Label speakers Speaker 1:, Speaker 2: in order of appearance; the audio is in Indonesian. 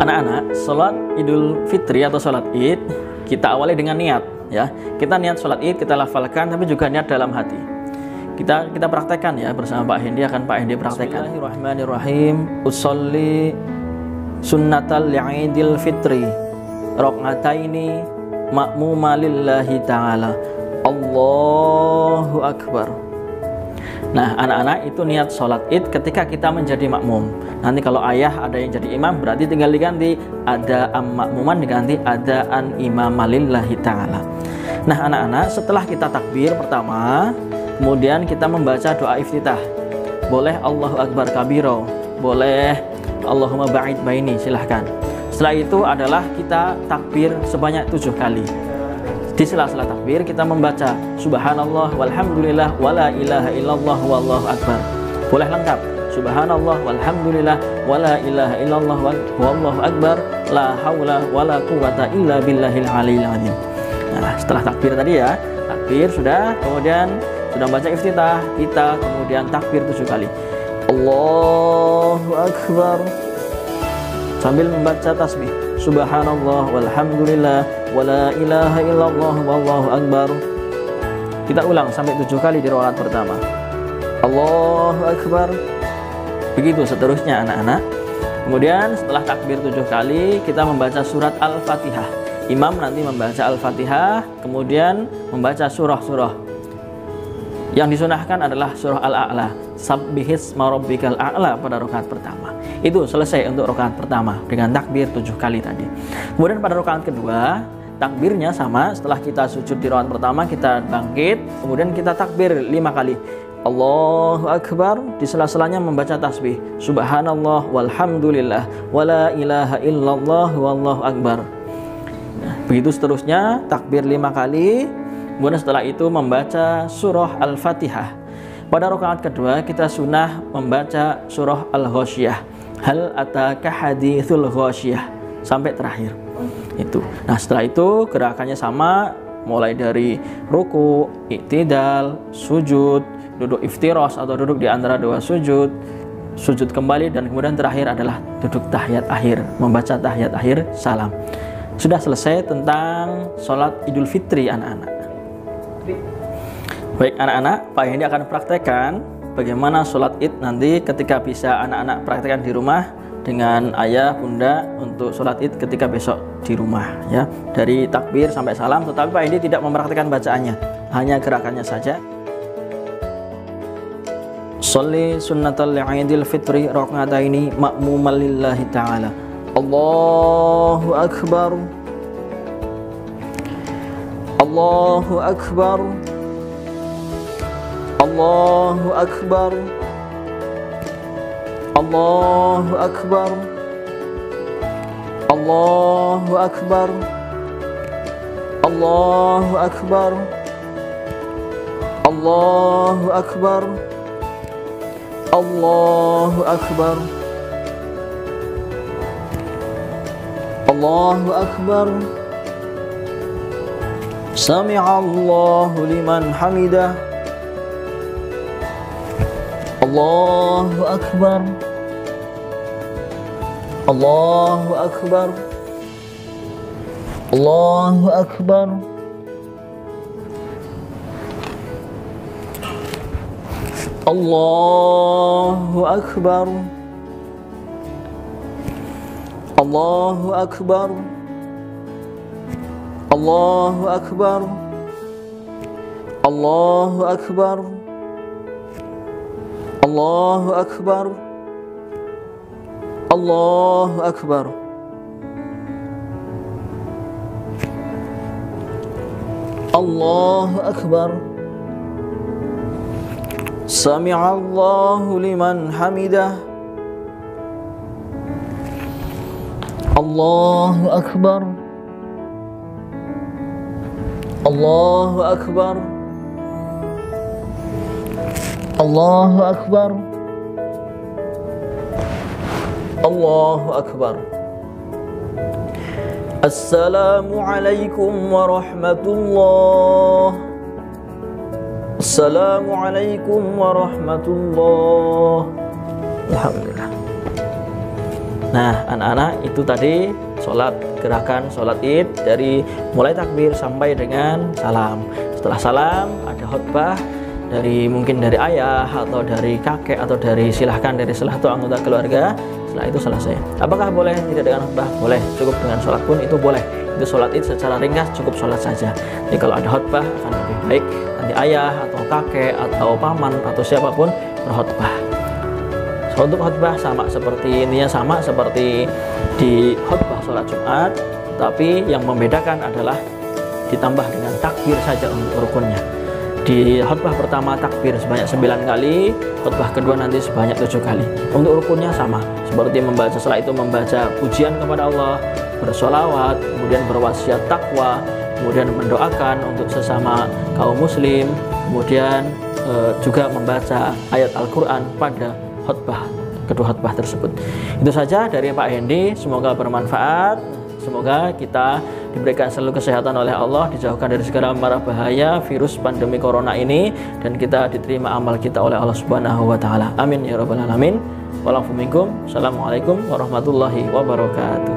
Speaker 1: Anak-anak, sholat Idul Fitri atau sholat Id kita awali dengan niat, ya. Kita niat sholat Id, kita lafalkan, tapi juga niat dalam hati. Kita praktekkan ya bersama Pak Hendi, akan Pak Hendi praktekkan. Bismillahirrahmanirrahim. Usolli sunnatal Idul Fitri raq'ataini ma'muma lillahi ta'ala. Allahu Akbar. Nah, anak-anak, itu niat sholat Id ketika kita menjadi makmum. Nanti kalau ayah ada yang jadi imam, berarti tinggal diganti ada makmuman, diganti ada an imamalillahi ta'ala. Nah, anak-anak, setelah kita takbir pertama, kemudian kita membaca doa iftitah. Boleh Allahu Akbar kabiro, boleh Allahumma ba'id baini, silahkan. Setelah itu adalah kita takbir sebanyak 7 kali. Di sela-sela takbir kita membaca subhanallah walhamdulillah wala ilaha illallah wallahu akbar. Boleh lengkap. Subhanallah walhamdulillah wala ilaha illallah wallahu akbar. La haula wala quwata illa billahil aliyil azim. Nah, setelah takbir tadi ya, takbir sudah, kemudian sudah baca iftitah, kita kemudian takbir 7 kali. Allahu akbar. Sambil membaca tasbih. Subhanallah walhamdulillah wala ilaha illallah wallahu akbar. Kita ulang sampai 7 kali di rakaat pertama. Allahu akbar. Begitu seterusnya anak-anak. Kemudian setelah takbir 7 kali kita membaca surat Al-Fatihah. Imam nanti membaca Al-Fatihah, kemudian membaca surah-surah. Yang disunahkan adalah surah Al-A'la. Sabbihisma rabbikal a'la pada rakaat pertama. Itu selesai untuk rakaat pertama dengan takbir 7 kali tadi. Kemudian pada rakaat kedua, takbirnya sama. Setelah kita sujud di rakaat pertama, kita bangkit, kemudian kita takbir 5 kali. Allahu Akbar. Di sela-selanya membaca tasbih. Subhanallah walhamdulillah wala ilaha illallah wallahu akbar. Nah, begitu seterusnya, takbir 5 kali. Kemudian setelah itu membaca surah Al-Fatihah. Pada rakaat kedua kita sunnah membaca surah Al-Ghasyiyah. Hal ataka haditsul ghasyiyah sampai terakhir. Itu. Nah, setelah itu gerakannya sama, mulai dari ruku, i'tidal, sujud, duduk iftirosh atau duduk di antara 2 sujud, sujud kembali, dan kemudian terakhir adalah duduk tahiyat akhir, membaca tahiyat akhir, salam. Sudah selesai tentang sholat Idul Fitri anak-anak. Baik anak-anak, Pak Hendi akan praktekkan bagaimana sholat Id nanti ketika bisa anak-anak praktekkan di rumah dengan ayah, bunda untuk sholat Id ketika besok di rumah ya. Dari takbir sampai salam, tetapi Pak Hendi tidak mempraktekkan bacaannya, hanya gerakannya saja. Sholli sunnatal Idul Fitri raq'ataini ma'muman lillahi ta'ala. Allahu Akbar. Allahu Akbar. Allahu Akbar. Allahu Akbar. Allahu Akbar. Allahu Akbar. Allahu Akbar. Allahu Akbar. Allahu Akbar. Sami'allahu liman hamidah. Allahu Akbar. Allahu Akbar. Allahu Akbar. Allahu Akbar. Allahu Akbar. Allahu Akbar. Allahu Akbar. Allahu Akbar. Allahu Akbar. Allahu Akbar. Sami'allahu liman hamidah. Allahu Akbar. Allahu Akbar. Allahu Akbar. Allahu Akbar. Assalamualaikum warahmatullah. Assalamualaikum warahmatullah. Alhamdulillah. Nah, anak-anak, itu tadi gerakan sholat id dari mulai takbir sampai dengan salam. Setelah salam ada khutbah mungkin dari ayah atau dari kakek atau silahkan dari salah satu anggota keluarga. Setelah itu selesai. Apakah boleh tidak dengan khutbah? Boleh, cukup dengan sholat pun itu boleh. Itu sholat id secara ringkas, cukup sholat saja. Jadi kalau ada khutbah akan lebih baik nanti ayah atau kakek atau paman atau siapapun berkhutbah. Untuk khutbah sama seperti di khutbah sholat Jumat, tapi yang membedakan adalah ditambah dengan takbir saja untuk rukunnya. Di khutbah pertama takbir sebanyak 9 kali, khutbah kedua nanti sebanyak 7 kali. Untuk rukunnya sama, seperti setelah itu membaca pujian kepada Allah, bersolawat, kemudian berwasiat takwa, kemudian mendoakan untuk sesama kaum muslim, kemudian juga membaca ayat Al-Quran pada kedua khutbah tersebut. Itu saja dari Pak Hendi, semoga bermanfaat, semoga kita diberikan selalu kesehatan oleh Allah, dijauhkan dari segala mara bahaya virus pandemi corona ini, dan kita diterima amal kita oleh Allah Subhanahu wa taala. Amin ya rabbal alamin. Assalamualaikum warahmatullahi wabarakatuh.